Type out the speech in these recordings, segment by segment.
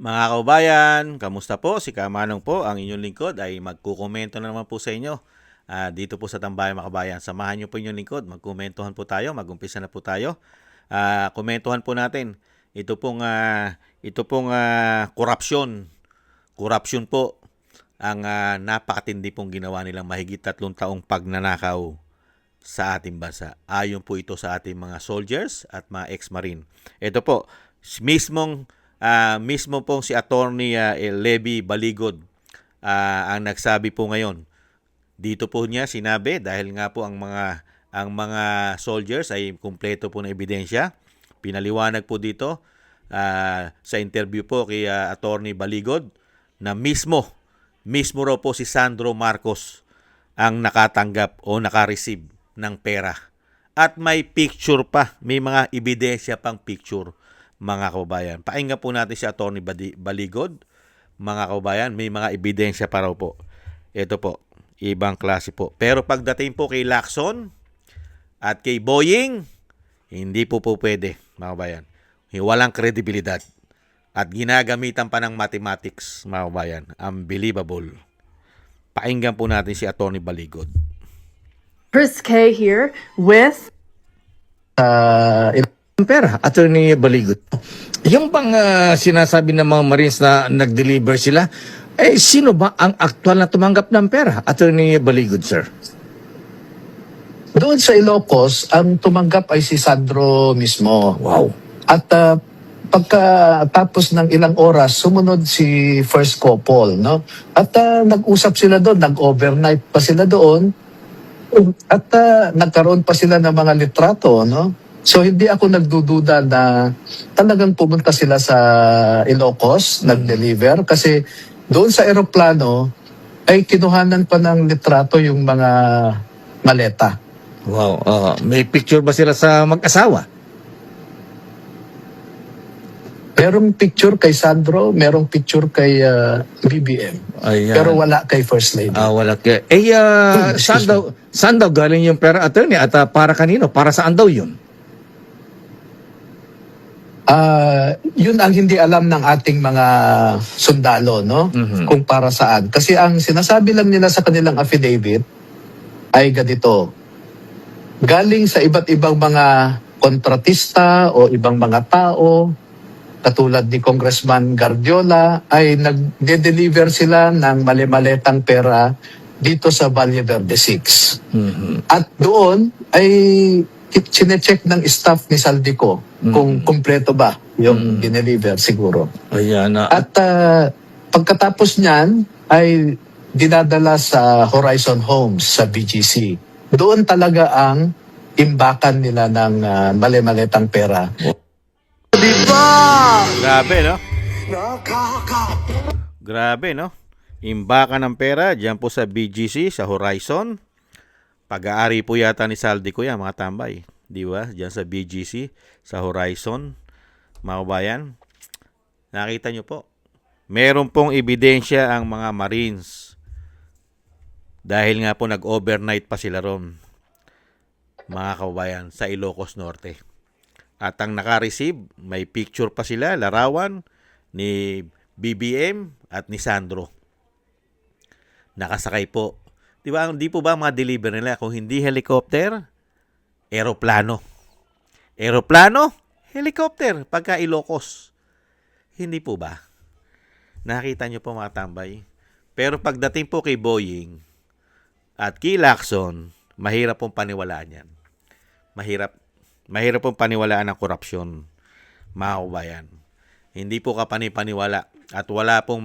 Mga kaubayan, kamusta po? Si Kamanong po, ang inyong lingkod ay magkukomento na naman po sa inyo. Dito po sa Tambayan mga kabayan, samahan niyo po inyong lingkod. Magkomentuhan po tayo, magumpisa na po tayo. Komentuhan po natin. Ito pong korupsyon. Korupsyon po ang napakatindi pong ginawa nilang mahigit 3 taong pagnanakaw sa ating bansa. Ayon po ito sa ating mga soldiers at mga ex-marine. Ito po, mismong mismo pong si Attorney Levy Baligod ang nagsabi po ngayon. Dito po niya sinabi dahil nga po ang mga soldiers ay kumpleto po na ebidensya. Pinaliwanag po dito sa interview po kay Attorney Baligod na mismo raw po si Sandro Marcos ang nakatanggap o nakareceive ng pera. At may picture pa, may mga ebidensya pang picture, mga kaubayan. Pakinggan po natin si Attorney Baligod, mga kaubayan, may mga ebidensya pa raw po. Ito po, ibang klase po. Pero pagdating po kay Lacson at kay Boying, hindi po pwede, mga kaubayan. Walang kredibilidad. At ginagamitan pa ng mathematics, mga kaubayan. Unbelievable. Pakinggan po natin si Attorney Baligod. Chris K here with pera, Attorney Baligod. Yung bang sinasabi ng mga Marines na nag-deliver sila, sino ba ang aktual na tumanggap ng pera, Attorney Baligod, sir? Doon sa Ilocos, ang tumanggap ay si Sandro mismo. Wow. At pagkatapos ng ilang oras, sumunod si First Couple, no? At nag-usap sila doon, nag-overnight pa sila doon. At nagkaroon pa sila ng mga litrato, no? So hindi ako nagdududa na talagang pumunta sila sa Ilocos, nag-deliver, kasi doon sa eroplano ay kinuhanan pa ng litrato yung mga maleta. Wow. May picture ba sila sa mag-asawa? Merong picture kay Sandro, merong picture kay BBM. Ayan. Pero wala kay First Lady. Wala ka. Excuse Saan daw galing yung pera, Attorney? At para kanino? Para saan daw yun? Yun ang hindi alam ng ating mga sundalo, no? Mhm. Kung para saan. Kasi ang sinasabi lang nila sa kanilang affidavit ay ganito. Galing sa iba't ibang mga kontratista o ibang mga tao, katulad ni Congressman Guardiola, ay nag-deliver sila ng mali-maletang pera dito sa Valle Verde 6. Mhm. At doon ay sinecheck ng staff ni Saldico kung kumpleto ba yung dineliver siguro. Ayan. At pagkatapos niyan ay dinadala sa Horizon Homes sa BGC. Doon talaga ang imbakan nila ng mali-maletang pera. Grabe, no? Grabe, no? Imbakan ng pera dyan po sa BGC, sa Horizon. Pag-aari po yata ni Saldico yan, mga tambay. Di ba? Dyan sa BGC, sa Horizon. Mga kabayan, nakita nyo po. Meron pong ebidensya ang mga Marines. Dahil nga po nag-overnight pa sila ron. Mga kabayan, sa Ilocos Norte. At ang naka-receive, may picture pa sila, larawan ni BBM at ni Sandro. Nakasakay po. Di ba, hindi po ba ma-deliver nila kung hindi helicopter, eroplano. Eroplano, helicopter, pagka Ilocos. Hindi po ba? Nakita nyo po mga tambay. Pero pagdating po kay Boying at kay Lacson, mahirap pong paniwalaan yan. Mahirap pong paniwalaan ang korupsyon, mga kabayan. Hindi po kapanipaniwala at wala pong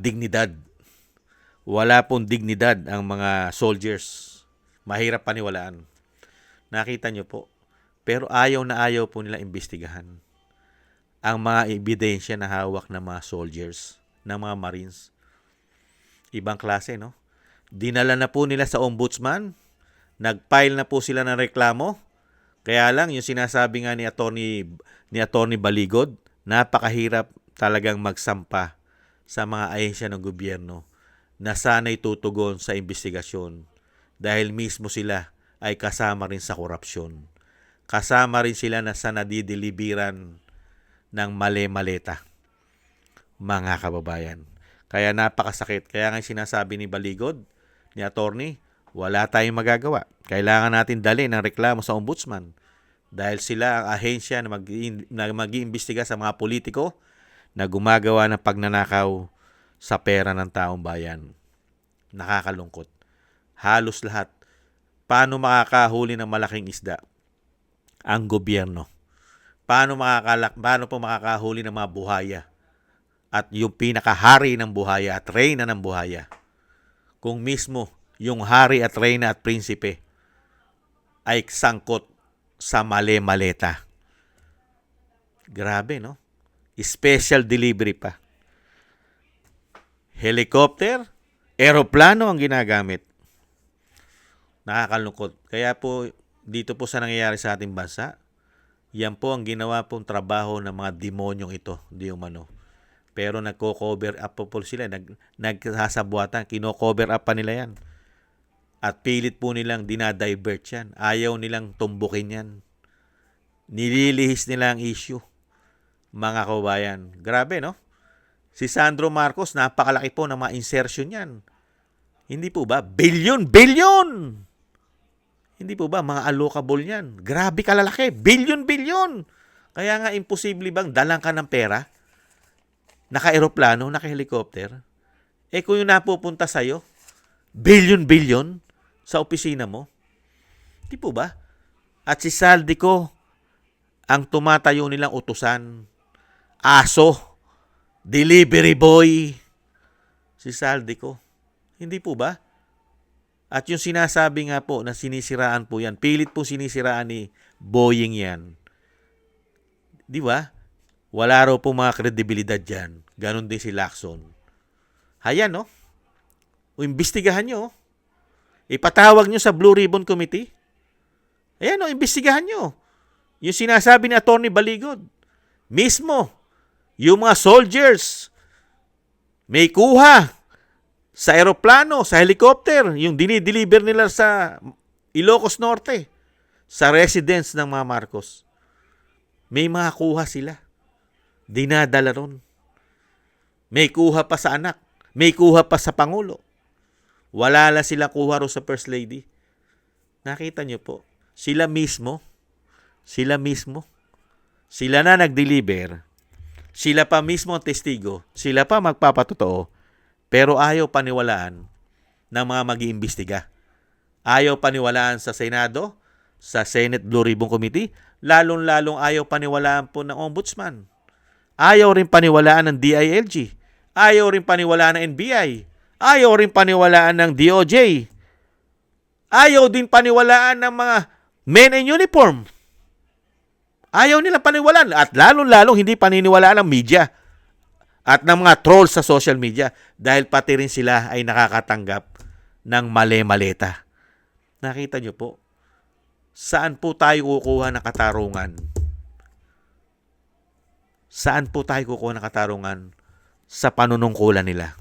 dignidad. Wala pong dignidad ang mga soldiers. Mahirap paniwalaan. Nakita nyo po. Pero ayaw na ayaw po nila imbestigahan ang mga ebidensya na hawak ng mga soldiers, ng mga Marines. Ibang klase, no? Dinala na po nila sa ombudsman. Nag-file na po sila ng reklamo. Kaya lang, yung sinasabi nga ni Attorney Baligod, napakahirap talagang magsampa sa mga ahensya ng gobyerno na sana'y tutugon sa investigasyon dahil mismo sila ay kasama rin sa korupsyon. Kasama rin sila na sa nadidilibiran ng mali-maleta, mga kababayan. Kaya napakasakit. Kaya nga sinasabi ni Baligod, ni attorney, wala tayong magagawa. Kailangan natin dali ng reklamo sa ombudsman dahil sila ang ahensya na mag-iimbestiga sa mga politiko na gumagawa ng pagnanakaw sa pera ng taong bayan. Nakakalungkot. Halos lahat. Paano makakahuli ng malaking isda? Ang gobyerno. Paano po makakahuli ng mga buhaya? At yung pinakahari ng buhaya at reyna ng buhaya. Kung mismo yung hari at reyna at prinsipe ay sangkot sa mali-maleta. Grabe, no? Special delivery pa. Helicopter, eroplano ang ginagamit. Nakakalungkot. Kaya po, dito po sa nangyayari sa ating bansa, yan po ang ginawa pong trabaho ng mga demonyong ito, di umano. Pero nagko-cover up po sila, nagsasabuatan, kino-cover up pa nila yan. At pilit po nilang dinadivert yan. Ayaw nilang tumbukin yan. Nililihis nila ang issue. Mga kababayan. Grabe, no? Si Sandro Marcos, napakalaki po ng mga insertion yan. Hindi po ba? Billion! Hindi po ba? Mga allocable yan. Grabe kalalaki. Billion! Kaya nga, imposible bang dalang ka ng pera? Naka-aeroplano, naka-helicopter? Kung yung napupunta sa'yo, billion sa opisina mo? Di po ba? At si Saldico, ang tumatayo nilang utusan, aso, delivery boy, si Saldico. Hindi po ba? At yung sinasabi nga po na sinisiraan po yan, pilit po sinisiraan ni Boying yan. Di ba? Wala raw po mga kredibilidad dyan. Ganon din si Lacson. Hayan, no? O imbestigahan nyo. Ipatawag nyo sa Blue Ribbon Committee. Ayan, no? Imbestigahan nyo. Yung sinasabi ni Atty. Baligod. Mismo, yung mga soldiers, may kuha sa aeroplano, sa helicopter, yung dinideliver nila sa Ilocos Norte, sa residence ng mga Marcos. May mga kuha sila. Dinadala ron. May kuha pa sa anak. May kuha pa sa Pangulo. Wala la sila kuha ro sa First Lady. Nakita nyo po, sila mismo, sila na nag-deliver, sila pa mismo ang testigo, sila pa magpapatotoo, pero ayaw paniwalaan ng mga mag-iimbestiga. Ayaw paniwalaan sa Senado, sa Senate Blue Ribbon Committee, lalong-lalong ayaw paniwalaan po ng Ombudsman. Ayaw rin paniwalaan ng DILG. Ayaw rin paniwalaan ng NBI. Ayaw rin paniwalaan ng DOJ. Ayaw din paniwalaan ng mga men in uniform. Ayaw nila paniwalaan. At lalong-lalong hindi paniniwalaan ng media at ng mga trolls sa social media dahil pati rin sila ay nakakatanggap ng mali-maleta. Nakita nyo po, saan po tayo kukuha ng katarungan? Saan po tayo kukuha ng katarungan sa panunungkulan nila?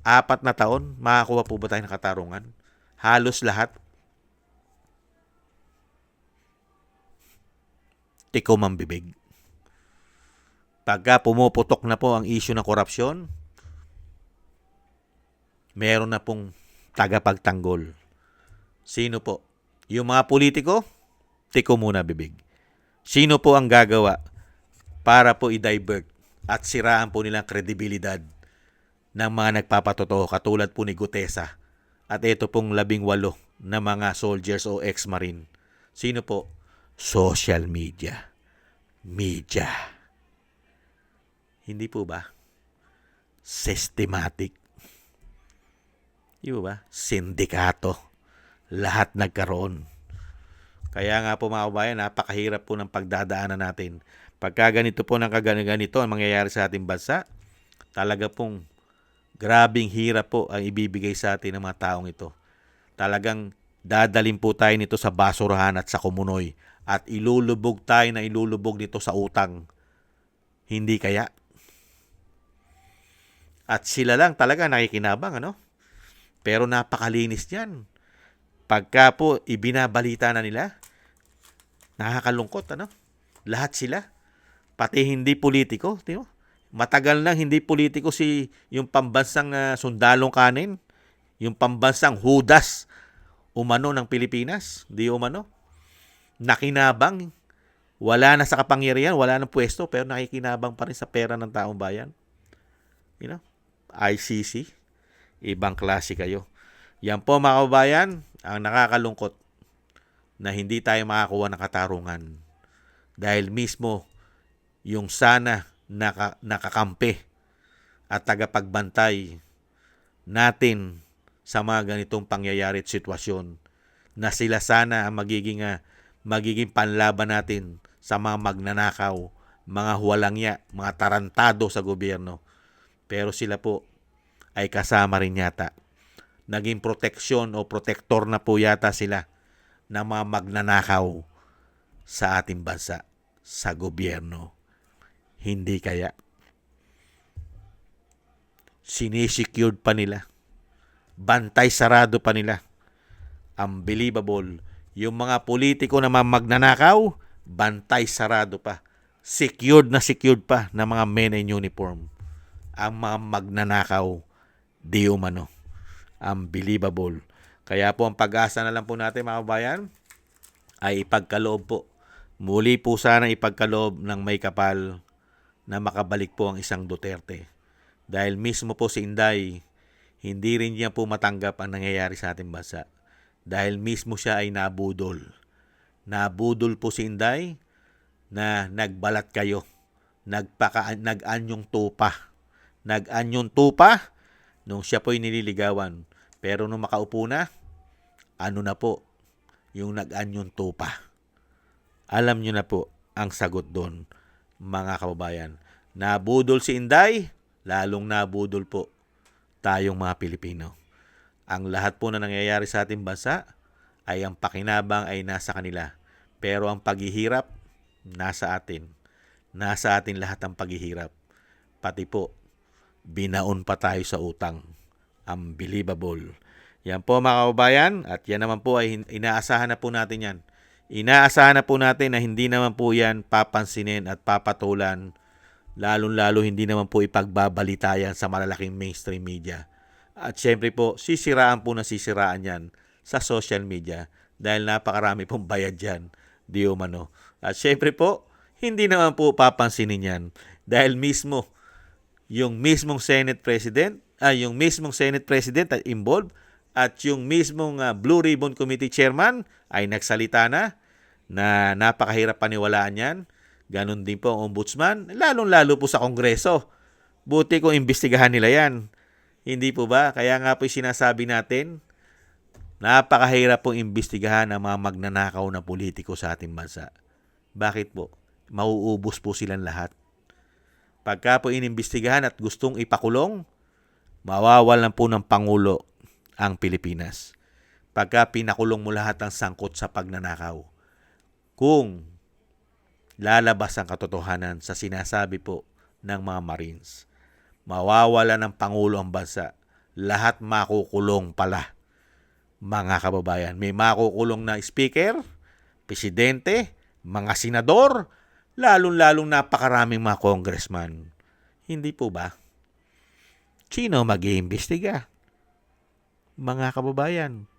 4 na taon, makakuha po ba tayo ng katarungan? Halos lahat. Tikom ang bibig. Pagka pumuputok na po ang issue ng korupsyon, meron na pong tagapagtanggol. Sino po? Yung mga politiko, tiko muna bibig. Sino po ang gagawa para po i-divert at siraan po nilang kredibilidad ng mga nagpapatotoo katulad po ni Gutesa at ito pong 18 na mga soldiers o ex-marine. Sino po? Social media. Media. Hindi po ba? Systematic. Hindi po ba? Sindikato. Lahat nagkaroon. Kaya nga po mga kabayan, napakahirap po ng pagdadaanan natin. Pagka ganito po ng kaganito ang mangyayari sa ating bansa, talaga pong grabing hirap po ang ibibigay sa atin ng mga taong ito. Talagang dadalhin po tayo nito sa basurahan at sa kumunoy at ilulubog tayo na ilulubog nito sa utang. Hindi kaya? At sila lang talaga nakikinabang, ano? Pero napakalinis niyan. Pagka po ibinabalita na nila, nakakalungkot, ano? Lahat sila. pati hindi politiko, di ba? Matagal nang hindi politiko yung pambansang sundalong kanin, yung pambansang Judas umano ng Pilipinas, di umano. Nakinabang, wala na sa kapangyarihan, wala nang pwesto, pero nakikinabang pa rin sa pera ng taong bayan. You know? ICC, ibang klase kayo. Yan po mga kababayan, ang nakakalungkot na hindi tayo makakuha ng katarungan. Dahil mismo yung sana nakakampi at tagapagbantay natin sa mga ganitong pangyayari at sitwasyon na sila sana ang magiging panlaban natin sa mga magnanakaw, mga huwalangya, mga tarantado sa gobyerno. Pero sila po ay kasama rin yata. Naging proteksyon o protektor na po yata sila ng mga magnanakaw sa ating bansa, sa gobyerno. Hindi kaya. Sinisecured pa nila. Bantay sarado pa nila. Unbelievable. Yung mga politiko na magnanakaw, bantay sarado pa. Secured pa ng mga men in uniform. Ang mga magnanakaw, di umano. Unbelievable. Kaya po ang pag-asa na lang po natin mga kabayan ay ipagkaloob po. Muli po sana ipagkaloob ng may kapal na makabalik po ang isang Duterte. Dahil mismo po si Inday, hindi rin niya po matanggap ang nangyayari sa ating bansa. Dahil mismo siya ay nabudol. Nabudol po si Inday na nagbalat kayo. Nag-anyong tupa. Nag-anyong tupa nung siya po'y nililigawan. Pero nung makaupo na, ano na po yung nag-anyong tupa. Alam nyo na po ang sagot doon, mga kababayan. Nabudol si Inday, lalong nabudol po tayong mga Pilipino. Ang lahat po na nangyayari sa ating bansa ay ang pakinabang ay nasa kanila. Pero ang paghihirap, nasa atin. Nasa atin lahat ang paghihirap. Pati po, binaon pa tayo sa utang. Unbelievable. Yan po mga kababayan, at yan naman po ay inaasahan na po natin yan. Inaasahan na po natin na hindi naman po yan papansinin at papatulan, lalong-lalo hindi naman po ipagbabalitayan sa malalaking mainstream media. At syempre po, sisiraan yan sa social media dahil napakarami pong bayad dyan, di umano. At syempre po, hindi naman po papansinin yan dahil mismo yung mismong Senate President ay at involved at yung mismong Blue Ribbon Committee Chairman ay nagsalita na napakahirap paniwalaan yan. Ganon din po ang Ombudsman, lalong-lalo po sa Kongreso. Buti kung imbestigahan nila yan. Hindi po ba? Kaya nga po sinasabi natin, napakahirap pong imbestigahan ang mga magnanakaw na politiko sa ating bansa. Bakit po? Mauubos po silang lahat. Pagka po inimbestigahan at gustong ipakulong, mawawalan po ng Pangulo ang Pilipinas. Pagka pinakulong mo lahat ng sangkot sa pagnanakaw. Kung lalabas ang katotohanan sa sinasabi po ng mga Marines, mawawala ng Pangulo ang bansa. Lahat makukulong pala, mga kababayan. May makukulong na speaker, presidente, mga senador, lalong-lalong napakaraming mga congressman. Hindi po ba? Sino mag-iimbestiga? Mga kababayan,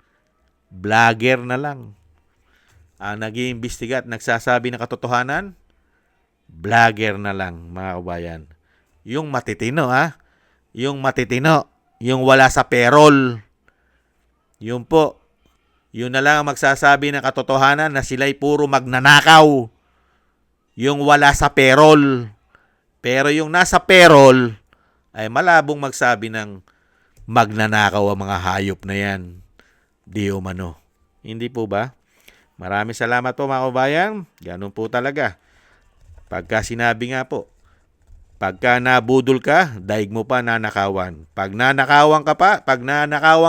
vlogger na lang ang nag-iimbestiga at nagsasabi ng katotohanan. Vlogger na lang, mga kababayan. Yung matitino, yung matitino, yung wala sa payroll, yun po, yun na lang ang magsasabi ng katotohanan na sila'y puro magnanakaw. Yung wala sa payroll. Pero yung nasa payroll ay malabong magsabi ng magnanakaw ang mga hayop na yan. Di umano. Hindi po ba? Maraming salamat po mga kababayan. Ganun po talaga. Pagka sinabi nga po, pagka nabudol ka, daig mo pa nanakawan. Pag nanakawan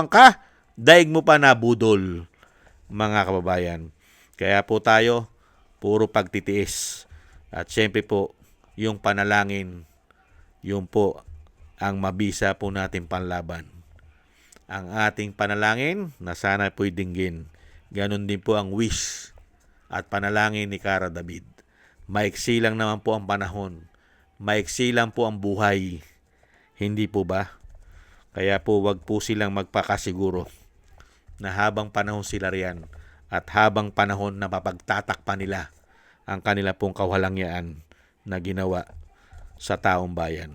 ka, daig mo pa nabudol, mga kababayan. Kaya po tayo, puro pagtitiis. At syempre po, yung panalangin, yung po ang mabisa po natin panlaban. Ang ating panalangin na sana po'y dinggin. Ganon din po ang wish at panalangin ni Cara David. Maiksi lang naman po ang panahon. Maiksi lang po ang buhay. Hindi po ba? Kaya po wag po silang magpakasiguro na habang panahon sila riyan at habang panahon na mapagtatakpan nila ang kanila pong kawalangyaan na ginawa sa taong bayan.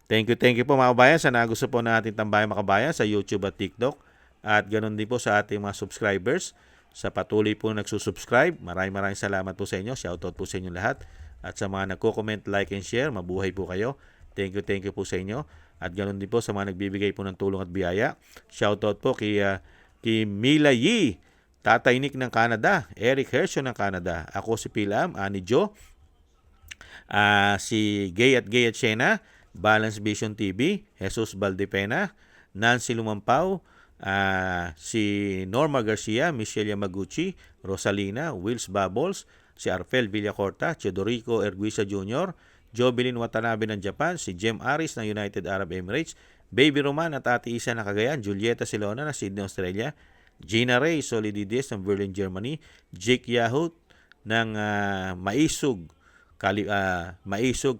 Thank you po mga kabayan sa nagusto po na ating tambayan mga kabayan sa YouTube at TikTok. At ganoon din po sa ating mga subscribers sa patuloy po nagsusubscribe. Maraming salamat po sa inyo. Shoutout po sa inyo lahat. At sa mga nagko-comment, like and share, mabuhay po kayo. Thank you po sa inyo. At ganoon din po sa mga nagbibigay po ng tulong at biyaya. Shoutout po kay Mila Yee, Tatay Nick ng Canada, Eric Hershon ng Canada. Ako si Pilam, Ani Joe, si Gay at Shena, Balance Vision TV, Jesus Valdepena, Nancy Lumampao, si Norma Garcia, Michelle Yamaguchi, Rosalina, Wills Bubbles, si Arfel Villacorta, Chedorico Erguisa Jr., Jovelyn Watanabe ng Japan, si Jem Aris ng United Arab Emirates, Baby Roman at Ate Isa ng Cagayan, Julieta Silona ng Sydney, Australia, Gina Ray Solidides ng Berlin, Germany, Jake Yahut ng Maisug,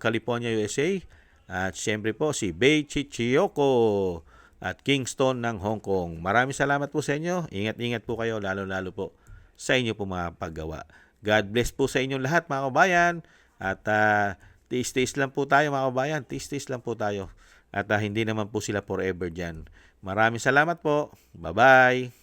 California, USA, at siyempre po si Bei Chichiyoko at Kingston ng Hong Kong. Maraming salamat po sa inyo. Ingat-ingat po kayo, lalo-lalo po sa inyo po mga paggawa. God bless po sa inyong lahat mga kabayan. At tiis-tiis lang po tayo mga kabayan. Tiis-tiis lang po tayo. At hindi naman po sila forever dyan. Maraming salamat po. Bye-bye.